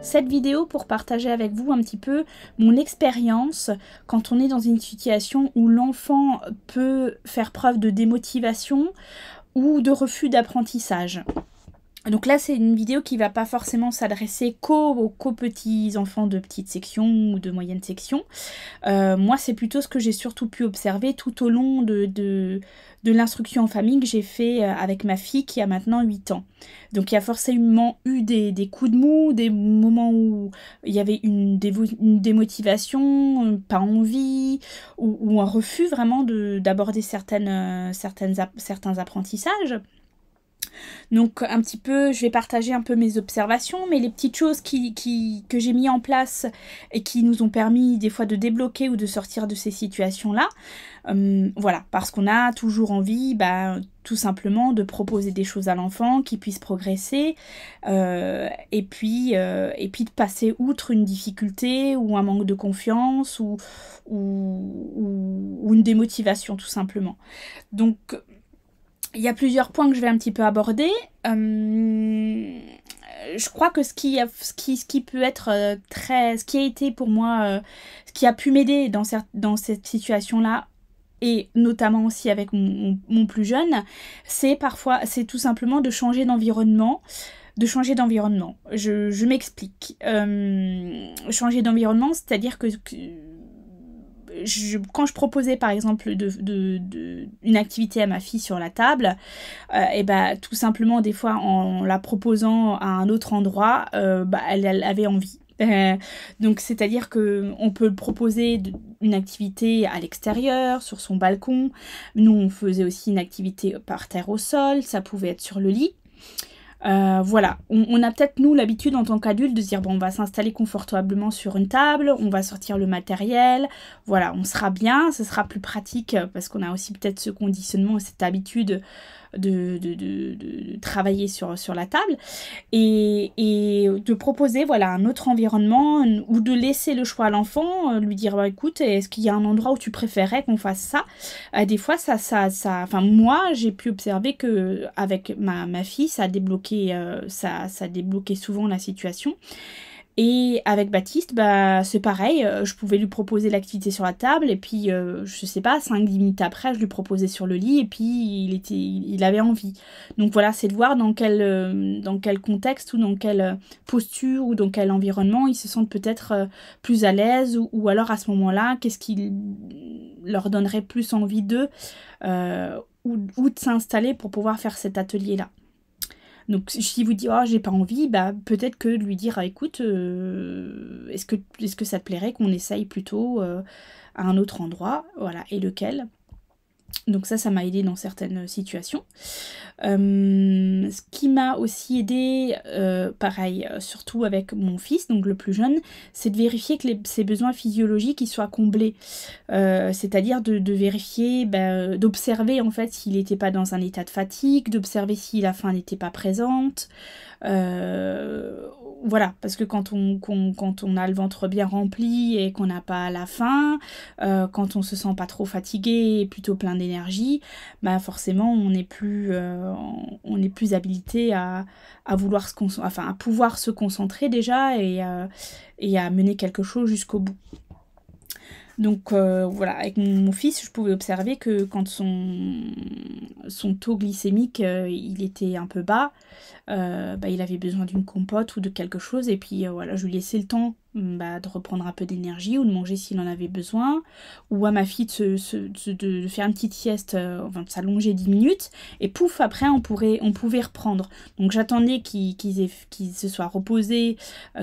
cette vidéo pour partager avec vous un petit peu mon expérience quand on est dans une situation où l'enfant peut faire preuve de démotivation ou de refus d'apprentissage. Donc là, c'est une vidéo qui va pas forcément s'adresser qu'aux petits enfants de petite section ou de moyenne section. Moi, c'est plutôt ce que j'ai surtout pu observer tout au long de l'instruction en famille que j'ai fait avec ma fille qui a maintenant 8 ans. Donc il y a forcément eu des coups de mou, des moments où il y avait une démotivation, pas envie, ou un refus vraiment d'aborder certains apprentissages. Donc un petit peu, je vais partager un peu mes observations, mais les petites choses que j'ai mis en place et qui nous ont permis des fois de débloquer ou de sortir de ces situations-là. Voilà, parce qu'on a toujours envie, tout simplement, de proposer des choses à l'enfant qui puisse progresser et puis de passer outre une difficulté ou un manque de confiance ou une démotivation tout simplement. Donc il y a plusieurs points que je vais un petit peu aborder. Je crois que ce qui peut être ce qui a été pour moi, ce qui a pu m'aider dans cette situation-là, et notamment aussi avec mon plus jeune, c'est tout simplement de changer d'environnement. Je m'explique. Changer d'environnement, c'est-à-dire que quand je proposais par exemple une activité à ma fille sur la table, tout simplement des fois en la proposant à un autre endroit, elle avait envie. Donc c'est-à-dire que on peut proposer une activité à l'extérieur, sur son balcon. Nous on faisait aussi une activité par terre au sol, ça pouvait être sur le lit. Voilà, on a peut-être nous l'habitude en tant qu'adulte de se dire bon, on va s'installer confortablement sur une table, on va sortir le matériel, voilà, on sera bien, ce sera plus pratique parce qu'on a aussi peut-être ce conditionnement, cette habitude de travailler sur la table et de proposer voilà un autre environnement ou de laisser le choix à l'enfant, lui dire écoute, est-ce qu'il y a un endroit où tu préférais qu'on fasse ça? Des fois enfin moi j'ai pu observer que avec ma fille ça a débloqué souvent la situation. Et avec Baptiste, c'est pareil, je pouvais lui proposer l'activité sur la table et puis, je sais pas, 5-10 minutes après, je lui proposais sur le lit et puis il avait envie. Donc voilà, c'est de voir dans quel contexte ou dans quelle posture ou dans quel environnement ils se sentent peut-être plus à l'aise ou alors à ce moment-là, qu'est-ce qui leur donnerait plus envie d'eux ou de s'installer pour pouvoir faire cet atelier-là. Donc si vous dites oh j'ai pas envie, peut-être que de lui dire écoute, est-ce que ça te plairait qu'on essaye plutôt à un autre endroit, voilà, et lequel. Donc ça m'a aidé dans certaines situations. Ce qui m'a aussi aidé, pareil, surtout avec mon fils, donc le plus jeune, c'est de vérifier que ses besoins physiologiques ils soient comblés. C'est-à-dire de vérifier, d'observer en fait s'il n'était pas dans un état de fatigue, d'observer si la faim n'était pas présente. Voilà, parce que quand on a le ventre bien rempli et qu'on n'a pas la faim, quand on se sent pas trop fatigué et plutôt plein d'énergie, forcément on est plus habilité à vouloir à pouvoir se concentrer déjà et à mener quelque chose jusqu'au bout. Donc voilà, avec mon fils, je pouvais observer que quand son taux glycémique il était un peu bas, il avait besoin d'une compote ou de quelque chose et puis voilà, je lui laissais le temps de reprendre un peu d'énergie ou de manger s'il en avait besoin, ou à ma fille de faire une petite sieste, de s'allonger 10 minutes et pouf, après on pouvait reprendre. Donc j'attendais qu'ils se soient reposés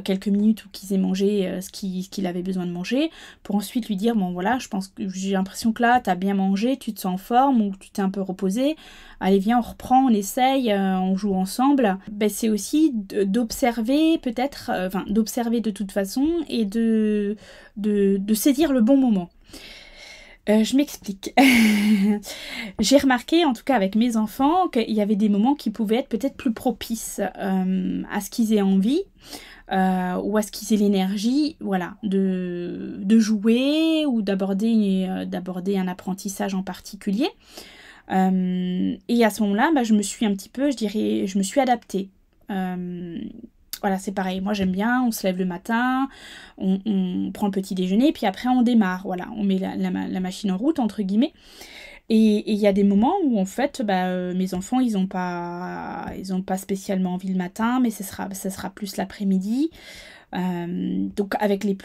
quelques minutes ou qu'ils aient mangé ce qu'il avait besoin de manger pour ensuite lui dire bon voilà, je pense que j'ai l'impression que là t'as bien mangé, tu te sens en forme ou tu t'es un peu reposé, allez viens on reprend, on essaye, on joue ensemble. C'est aussi d'observer peut-être, d'observer de toute façon et de saisir le bon moment. Je m'explique. J'ai remarqué, en tout cas avec mes enfants, qu'il y avait des moments qui pouvaient être peut-être plus propices à ce qu'ils aient envie. Ou à ce qu'ils aient l'énergie, voilà, de jouer ou d'aborder un apprentissage en particulier. Et à ce moment-là, je me suis adaptée. voilà, c'est pareil. Moi, j'aime bien, on se lève le matin, on prend le petit déjeuner, puis après, on démarre. Voilà, on met la machine en route, entre guillemets. Et il y a des moments où, en fait, mes enfants, ils ont pas spécialement envie le matin, mais ça sera plus l'après-midi. Donc, avec les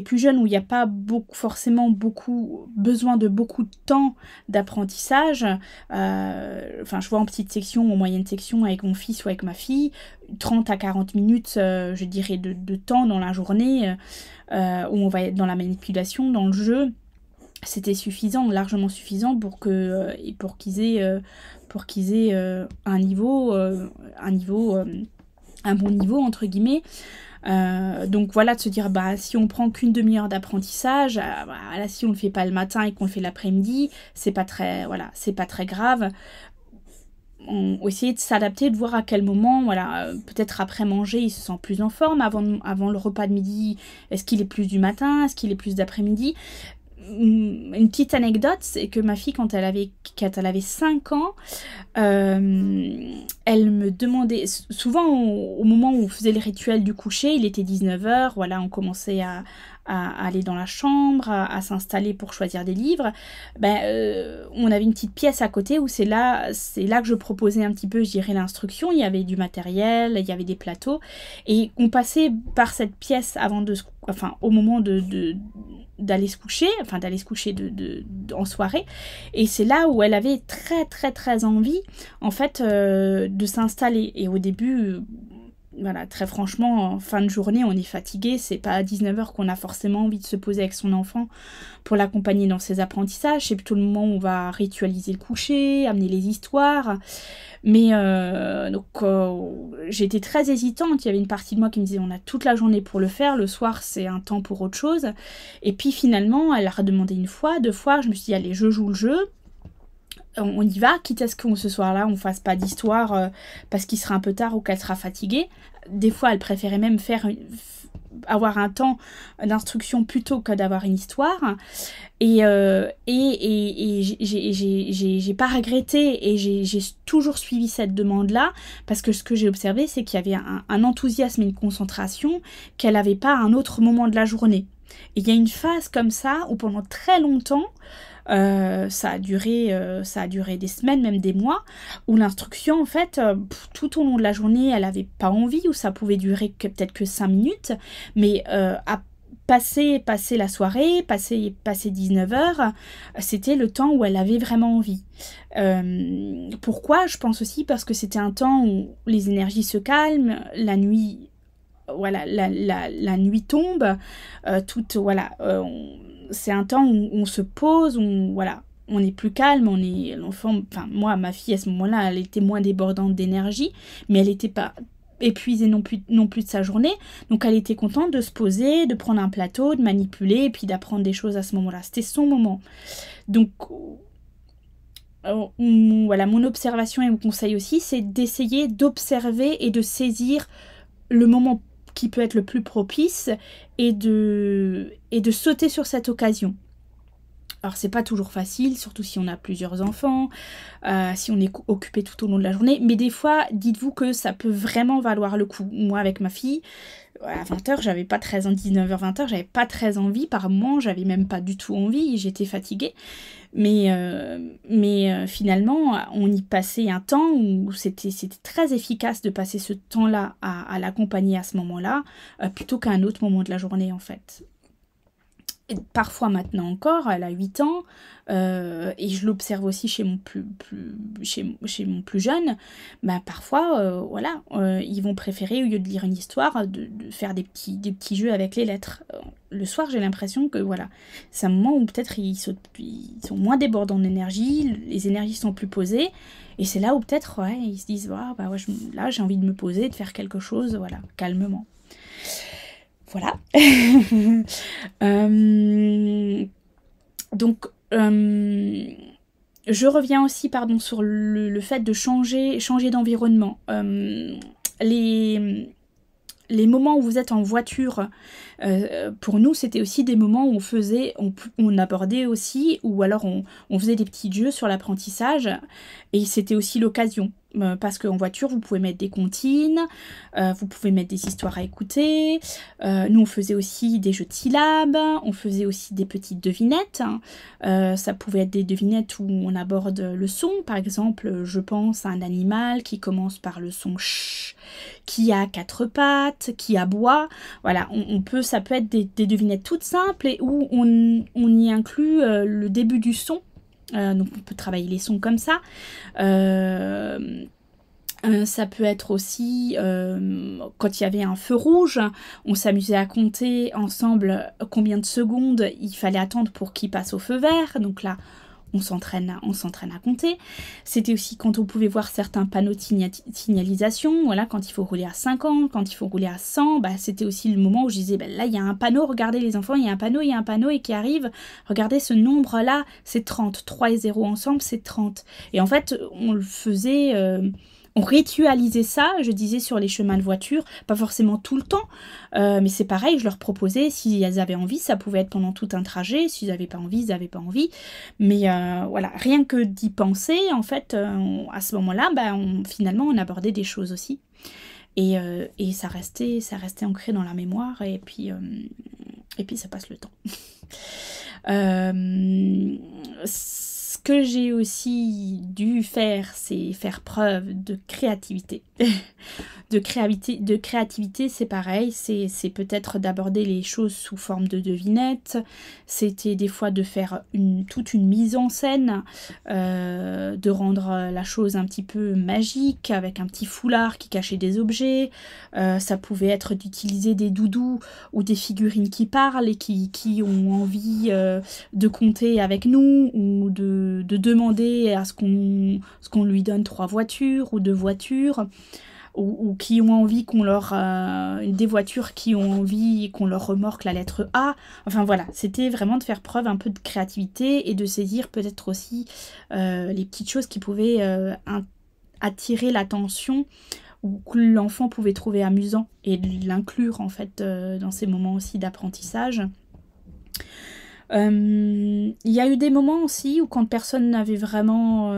plus jeunes, où il n'y a pas forcément beaucoup besoin de beaucoup de temps d'apprentissage, je vois en petite section ou en moyenne section avec mon fils ou avec ma fille, 30 à 40 minutes, je dirais, de temps dans la journée, où on va être dans la manipulation, dans le jeu. C'était suffisant, largement suffisant pour qu'ils aient un bon niveau entre guillemets. Donc voilà, de se dire si on prend qu'une demi-heure d'apprentissage, là, si on le fait pas le matin et qu'on le fait l'après-midi, c'est pas très grave. On essayer de s'adapter, de voir à quel moment, peut-être après manger, il se sent plus en forme. Avant le repas de midi, est-ce qu'il est plus du matin, est-ce qu'il est plus d'après-midi? Une petite anecdote, c'est que ma fille, quand elle avait 5 ans, elle me demandait, souvent au moment où on faisait le rituel du coucher, il était 19h, voilà, on commençait à aller dans la chambre, à s'installer pour choisir des livres. On avait une petite pièce à côté où c'est là que je proposais un petit peu, je dirais, l'instruction. Il y avait du matériel, il y avait des plateaux, et on passait par cette pièce au moment d'aller se coucher, en soirée, et c'est là où elle avait très très très envie, en fait, de s'installer. Et au début, très franchement, en fin de journée, on est fatigué, c'est pas à 19h qu'on a forcément envie de se poser avec son enfant pour l'accompagner dans ses apprentissages, c'est plutôt le moment où on va ritualiser le coucher, amener les histoires. Mais j'étais très hésitante, il y avait une partie de moi qui me disait on a toute la journée pour le faire, le soir c'est un temps pour autre chose. Et puis finalement, elle a redemandé une fois, 2 fois, je me suis dit allez, je joue le jeu. On y va, quitte à ce que ce soir-là on fasse pas d'histoire parce qu'il sera un peu tard ou qu'elle sera fatiguée. Des fois elle préférait même avoir un temps d'instruction plutôt que d'avoir une histoire. Et j'ai pas regretté, et j'ai toujours suivi cette demande-là, parce que ce que j'ai observé, c'est qu'il y avait un enthousiasme et une concentration qu'elle n'avait pas à un autre moment de la journée. Et il y a une phase comme ça où pendant très longtemps, ça a duré des semaines, même des mois, où l'instruction, en fait, tout au long de la journée, elle n'avait pas envie, ou ça pouvait durer peut-être que 5 minutes, mais à passer la soirée, passer 19h, c'était le temps où elle avait vraiment envie. Pourquoi? Je pense aussi parce que c'était un temps où les énergies se calment, la nuit... Voilà, la nuit tombe, c'est un temps où on se pose, on est plus calme, moi, ma fille à ce moment-là, elle était moins débordante d'énergie, mais elle n'était pas épuisée non plus de sa journée, donc elle était contente de se poser, de prendre un plateau, de manipuler, et puis d'apprendre des choses à ce moment-là. C'était son moment. Donc, mon observation et mon conseil aussi, c'est d'essayer d'observer et de saisir le moment qui peut être le plus propice, et de sauter sur cette occasion. Alors c'est pas toujours facile, surtout si on a plusieurs enfants, si on est occupé tout au long de la journée, mais des fois, dites-vous que ça peut vraiment valoir le coup. Moi, avec ma fille, à 20h, j'avais pas très envie, 19h, 20h, j'avais pas très envie, par moment, j'avais même pas du tout envie, j'étais fatiguée. Mais finalement, on y passait un temps où c'était très efficace de passer ce temps-là à l'accompagner à ce moment-là, plutôt qu'à un autre moment de la journée, en fait. Et parfois maintenant encore, elle a 8 ans, et je l'observe aussi chez mon plus jeune, parfois, ils vont préférer, au lieu de lire une histoire, de faire des petits jeux avec les lettres. Le soir, j'ai l'impression que c'est un moment où peut-être ils sont moins débordants d'énergie, les énergies sont plus posées, et c'est là où peut-être ils se disent là j'ai envie de me poser, de faire quelque chose, calmement. Voilà. Donc, je reviens aussi, sur le fait de changer d'environnement. Les moments où vous êtes en voiture, pour nous, c'était aussi des moments où on abordait aussi, ou alors on faisait des petits jeux sur l'apprentissage, et c'était aussi l'occasion. Parce qu'en voiture, vous pouvez mettre des comptines, vous pouvez mettre des histoires à écouter. Nous, on faisait aussi des jeux de syllabes, on faisait aussi des petites devinettes. Ça pouvait être des devinettes où on aborde le son. Par exemple, je pense à un animal qui commence par le son ch, qui a 4 pattes, qui aboie. Voilà, ça peut être des devinettes toutes simples et où on y inclut le début du son. Donc on peut travailler les sons comme ça. Ça peut être aussi quand il y avait un feu rouge, on s'amusait à compter ensemble combien de secondes il fallait attendre pour qu'il passe au feu vert. Donc là, on s'entraîne à compter. C'était aussi quand on pouvait voir certains panneaux de signalisation, voilà, quand il faut rouler à 50, quand il faut rouler à 100, bah, c'était aussi le moment où je disais, bah, là il y a un panneau, regardez les enfants, il y a un panneau et qui arrive, regardez ce nombre-là, c'est 30, 3 et 0 ensemble, c'est 30. Et en fait, on le faisait... on ritualisait ça, je disais, sur les chemins de voiture, pas forcément tout le temps, mais c'est pareil, je leur proposais, si elles avaient envie, ça pouvait être pendant tout un trajet, s'ils n'avaient pas envie, ils n'avaient pas envie, mais voilà, rien que d'y penser, en fait, à ce moment-là, bah, finalement, on abordait des choses aussi, et ça restait ancré dans la mémoire, et puis ça passe le temps. Ce que j'ai aussi dû faire, c'est faire preuve de créativité. de créativité, c'est pareil, c'est peut-être d'aborder les choses sous forme de devinettes, c'était des fois de faire toute une mise en scène, de rendre la chose un petit peu magique, avec un petit foulard qui cachait des objets, ça pouvait être d'utiliser des doudous ou des figurines qui parlent et qui ont envie de compter avec nous, ou de demander à ce qu'on lui donne 3 voitures ou 2 voitures, ou qui ont envie qu'on leur... des voitures qui ont envie qu'on leur remorque la lettre A. Enfin voilà, c'était vraiment de faire preuve un peu de créativité et de saisir peut-être aussi les petites choses qui pouvaient attirer l'attention ou que l'enfant pouvait trouver amusant, et de l'inclure en fait dans ces moments aussi d'apprentissage. Il y a eu des moments aussi où quand personne n'avait vraiment...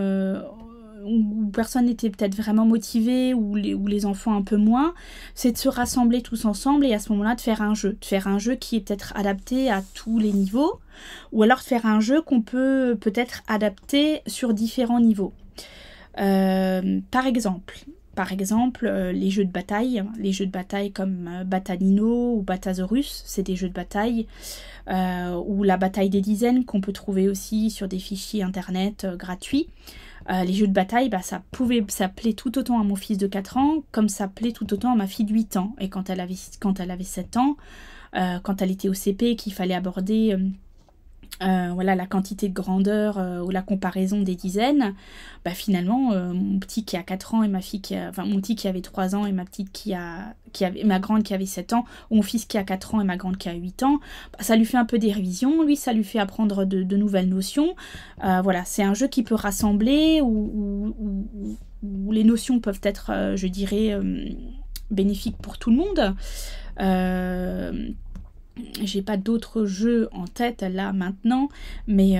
où personne n'était peut-être vraiment motivé, ou les enfants un peu moins, c'est de se rassembler tous ensemble et à ce moment-là de faire un jeu qui est peut-être adapté à tous les niveaux, ou alors de faire un jeu qu'on peut peut-être adapter sur différents niveaux. Par exemple, les jeux de bataille comme Batanino ou Batasaurus, c'est des jeux de bataille, ou la bataille des dizaines qu'on peut trouver aussi sur des fichiers internet gratuits. Les jeux de bataille, bah, ça plaît tout autant à mon fils de 4 ans comme ça plaît tout autant à ma fille de 8 ans. Et quand elle avait 7 ans, quand elle était au CP, qu'il fallait aborder voilà, la quantité de grandeur ou la comparaison des dizaines, bah, finalement, mon petit qui a 4 ans et ma fille mon petit qui avait 3 ans et ma grande qui avait 7 ans, ou mon fils qui a 4 ans et ma grande qui a 8 ans, bah, ça lui fait un peu des révisions, lui ça lui fait apprendre de nouvelles notions. Voilà, c'est un jeu qui peut rassembler, où les notions peuvent être, je dirais, bénéfiques pour tout le monde. J'ai pas d'autres jeux en tête là maintenant, mais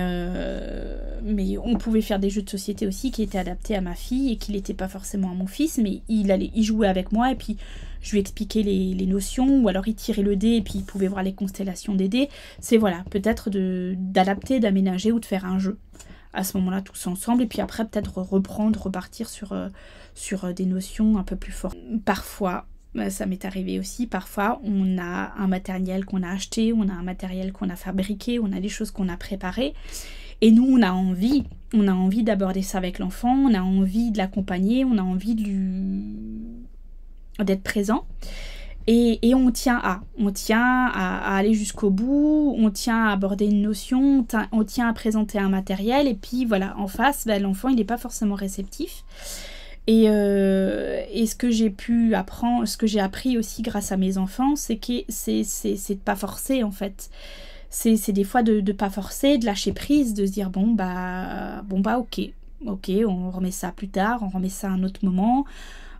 on pouvait faire des jeux de société aussi qui étaient adaptés à ma fille et qui n'étaient pas forcément à mon fils, mais il jouait avec moi et puis je lui expliquais les notions, ou alors il tirait le dé et puis il pouvait voir les constellations des dés. C'est voilà, peut-être d'adapter, d'aménager ou de faire un jeu à ce moment-là tous ensemble, et puis après peut-être repartir sur des notions un peu plus fortes. Parfois, ça m'est arrivé aussi, parfois on a un matériel qu'on a acheté, on a un matériel qu'on a fabriqué, on a des choses qu'on a préparées, et nous on a envie d'aborder ça avec l'enfant, on a envie de l'accompagner, on a envie d'être présent, et on tient à aller jusqu'au bout, on tient à aborder une notion, on tient à présenter un matériel, et puis voilà, en face, bah, l'enfant il n'est pas forcément réceptif. Et ce que j'ai pu apprendre, ce que j'ai appris aussi grâce à mes enfants, c'est de pas forcer en fait. C'est des fois de pas forcer, de lâcher prise, de se dire bon bah ok, on remet ça plus tard, on remet ça à un autre moment.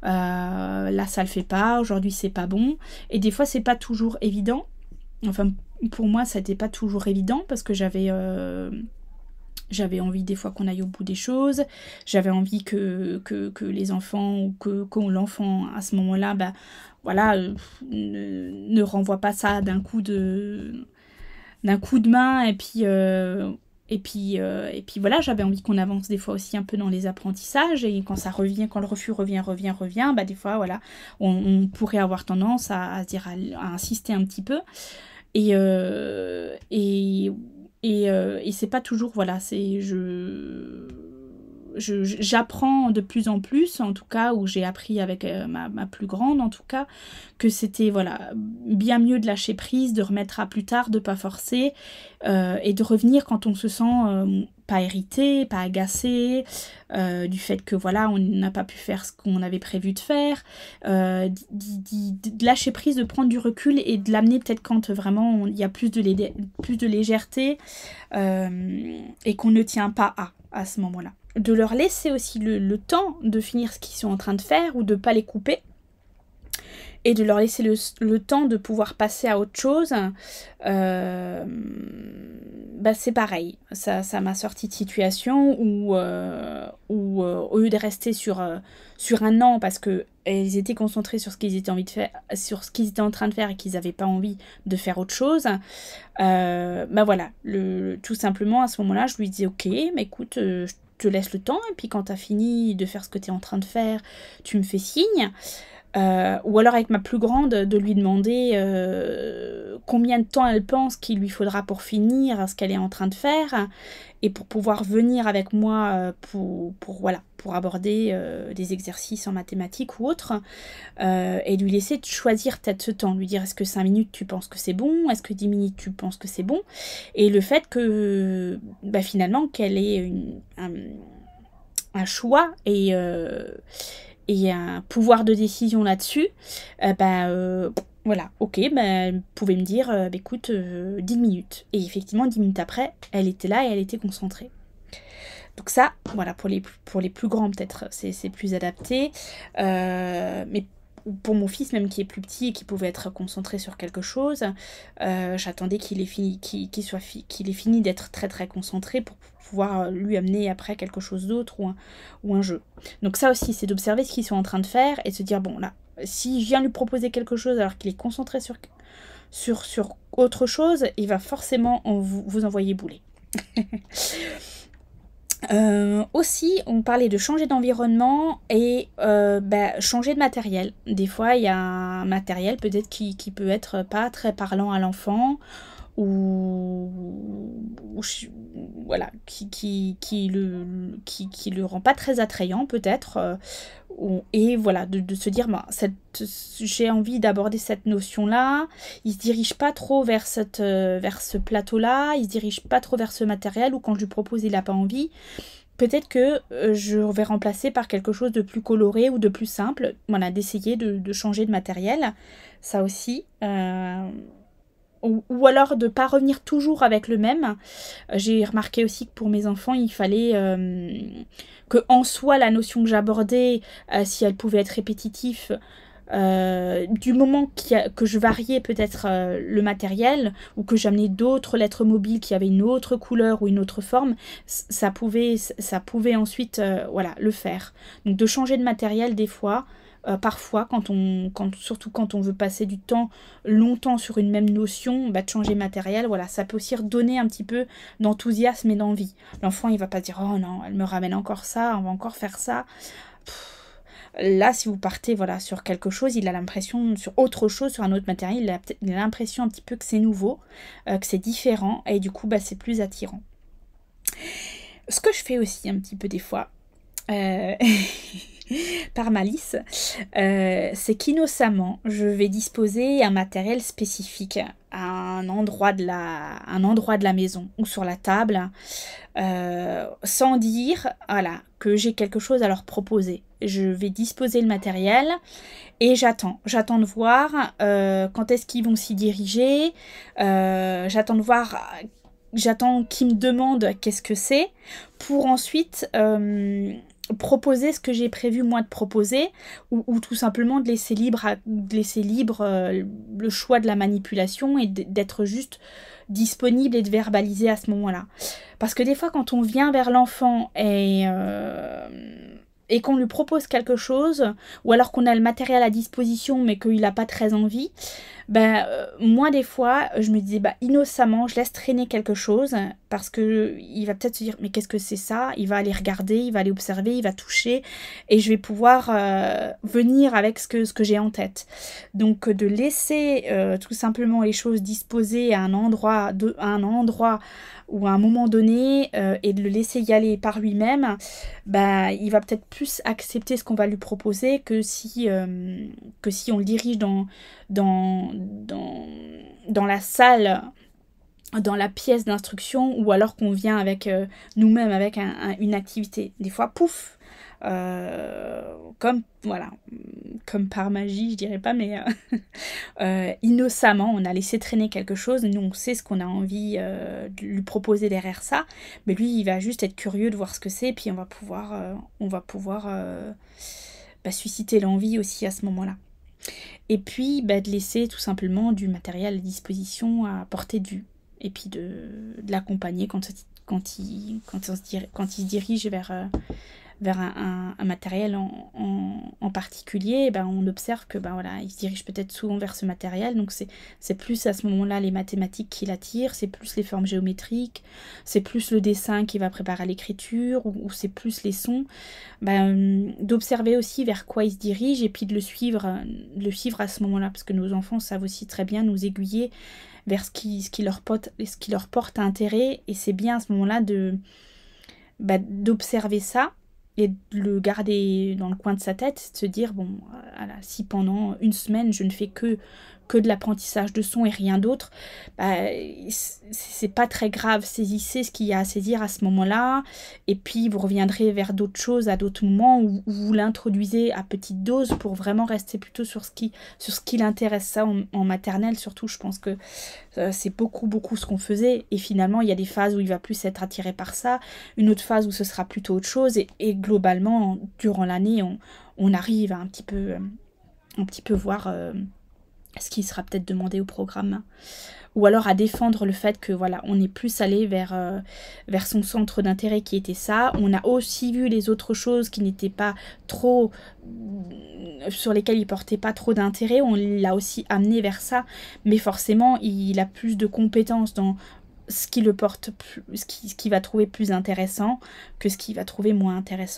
Là ça le fait pas, aujourd'hui c'est pas bon. Et des fois c'est pas toujours évident. Enfin pour moi ça n'était pas toujours évident parce que j'avais J'avais envie des fois qu'on aille au bout des choses. J'avais envie que les enfants ou que l'enfant à ce moment-là, bah, voilà, ne renvoie pas ça d'un coup de main et puis voilà, j'avais envie qu'on avance des fois aussi un peu dans les apprentissages et quand ça revient, quand le refus revient, bah des fois voilà, on pourrait avoir tendance à se dire à insister un petit peu et c'est pas toujours voilà, c'est j'apprends de plus en plus, en tout cas, ou j'ai appris avec ma plus grande, en tout cas, que c'était voilà bien mieux de lâcher prise, de remettre à plus tard, de pas forcer, et de revenir quand on se sent pas irrité, pas agacé, du fait que voilà, on n'a pas pu faire ce qu'on avait prévu de faire, de lâcher prise, de prendre du recul et de l'amener peut-être quand vraiment il y a plus de légèreté et qu'on ne tient pas à ce moment-là. De leur laisser aussi le temps de finir ce qu'ils sont en train de faire ou de ne pas les couper et de leur laisser le temps de pouvoir passer à autre chose, bah c'est pareil. Ça m'a sorti de situation où au lieu de rester sur un an parce que ils étaient concentrés sur ce qu'ils étaient en train de faire et qu'ils n'avaient pas envie de faire autre chose, bah voilà, tout simplement à ce moment-là, je lui dis ok, mais écoute, je te laisse le temps et puis quand tu as fini de faire ce que tu es en train de faire, tu me fais signe. Ou alors avec ma plus grande, de lui demander combien de temps elle pense qu'il lui faudra pour finir ce qu'elle est en train de faire et pour pouvoir venir avec moi pour aborder des exercices en mathématiques ou autres et lui laisser choisir peut-être ce temps, lui dire est-ce que 5 minutes tu penses que c'est bon, est-ce que 10 minutes tu penses que c'est bon, et le fait que bah, finalement qu'elle ait un choix et un pouvoir de décision là-dessus, voilà, ok, vous pouvez me dire, écoute, 10 minutes. Et effectivement, 10 minutes après, elle était là et elle était concentrée. Donc ça, voilà, pour les plus grands, peut-être, c'est plus adapté. Mais pour mon fils, même qui est plus petit et qui pouvait être concentré sur quelque chose, j'attendais qu'il ait fini d'être très très concentré pour pouvoir lui amener après quelque chose d'autre ou un jeu. Donc ça aussi, c'est d'observer ce qu'ils sont en train de faire et de se dire, bon là, si je viens lui proposer quelque chose alors qu'il est concentré sur autre chose, il va forcément vous envoyer bouler. Aussi, on parlait de changer d'environnement et changer de matériel. Des fois, il y a un matériel peut-être qui peut être pas très parlant à l'enfant ou voilà, qui le rend pas très attrayant peut-être. Et voilà, de se dire, j'ai envie d'aborder cette notion-là, il se dirige pas trop vers ce plateau-là, il se dirige pas trop vers ce matériel, ou quand je lui propose, il n'a pas envie. Peut-être que je vais remplacer par quelque chose de plus coloré ou de plus simple. Voilà, d'essayer de changer de matériel, ça aussi. Ou alors de ne pas revenir toujours avec le même. J'ai remarqué aussi que pour mes enfants, il fallait que en soi, la notion que j'abordais, si elle pouvait être répétitive, du moment que je variais peut-être le matériel ou que j'amenais d'autres lettres mobiles qui avaient une autre couleur ou une autre forme, ça pouvait ensuite le faire. Donc de changer de matériel des fois, parfois, surtout quand on veut passer du temps longtemps sur une même notion, de changer matériel, voilà, ça peut aussi redonner un petit peu d'enthousiasme et d'envie. L'enfant, il va pas dire « Oh non, elle me ramène encore ça, on va encore faire ça ». Là, si vous partez sur quelque chose, il a l'impression, sur autre chose, sur un autre matériel, il a l'impression un petit peu que c'est nouveau, que c'est différent, et du coup, c'est plus attirant. Ce que je fais aussi un petit peu des fois, par malice, c'est qu'innocemment, je vais disposer un matériel spécifique à un endroit de la maison ou sur la table, sans dire que j'ai quelque chose à leur proposer. Je vais disposer le matériel et j'attends de voir quand est-ce qu'ils vont s'y diriger, j'attends qu'ils me demandent qu'est-ce que c'est, pour ensuite proposer ce que j'ai prévu moi de proposer, ou tout simplement de laisser libre le choix de la manipulation et d'être juste disponible et de verbaliser à ce moment-là. Parce que des fois quand on vient vers l'enfant et qu'on lui propose quelque chose, ou alors qu'on a le matériel à disposition mais qu'il n'a pas très envie, moi des fois je me dis innocemment je laisse traîner quelque chose parce que il va peut-être se dire mais qu'est-ce que c'est ça, il va aller regarder, il va aller observer, il va toucher et je vais pouvoir venir avec ce que j'ai en tête. Donc de laisser tout simplement les choses disposées à un endroit ou à un moment donné et de le laisser y aller par lui-même, il va peut-être plus accepter ce qu'on va lui proposer que si on le dirige dans la salle, dans la pièce d'instruction, ou alors qu'on vient avec nous-mêmes avec une activité. Des fois, pouf, comme par magie, je dirais pas, mais innocemment, on a laissé traîner quelque chose. Nous, on sait ce qu'on a envie de lui proposer derrière ça, mais lui, il va juste être curieux de voir ce que c'est, et puis on va pouvoir susciter l'envie aussi à ce moment-là. Et puis de laisser tout simplement du matériel à disposition à portée de vue. Et puis de l'accompagner quand il se dirige vers un matériel en particulier, on observe que il se dirige peut-être souvent vers ce matériel. Donc c'est plus à ce moment-là les mathématiques qui l'attirent, c'est plus les formes géométriques, c'est plus le dessin qui va préparer à l'écriture, ou c'est plus les sons. D'observer aussi vers quoi il se dirige et puis de le suivre à ce moment-là, parce que nos enfants savent aussi très bien nous aiguiller vers ce qui leur porte intérêt, et c'est bien à ce moment-là d'observer ça et de le garder dans le coin de sa tête, de se dire si pendant une semaine je ne fais que de l'apprentissage de son et rien d'autre, c'est pas très grave. Saisissez ce qu'il y a à saisir à ce moment-là, et puis vous reviendrez vers d'autres choses à d'autres moments, où vous l'introduisez à petite dose pour vraiment rester plutôt sur ce qui l'intéresse. Ça en maternelle surtout, je pense que c'est beaucoup ce qu'on faisait, et finalement il y a des phases où il va plus être attiré par ça, une autre phase où ce sera plutôt autre chose, et globalement durant l'année on arrive à un petit peu voir ce qui sera peut-être demandé au programme, ou alors à défendre le fait que on est plus allé vers son centre d'intérêt qui était ça. On a aussi vu les autres choses qui n'étaient pas trop, sur lesquelles il portait pas trop d'intérêt, on l'a aussi amené vers ça, mais forcément il a plus de compétences dans ce qui va trouver plus intéressant que ce qu'il va trouver moins intéressant.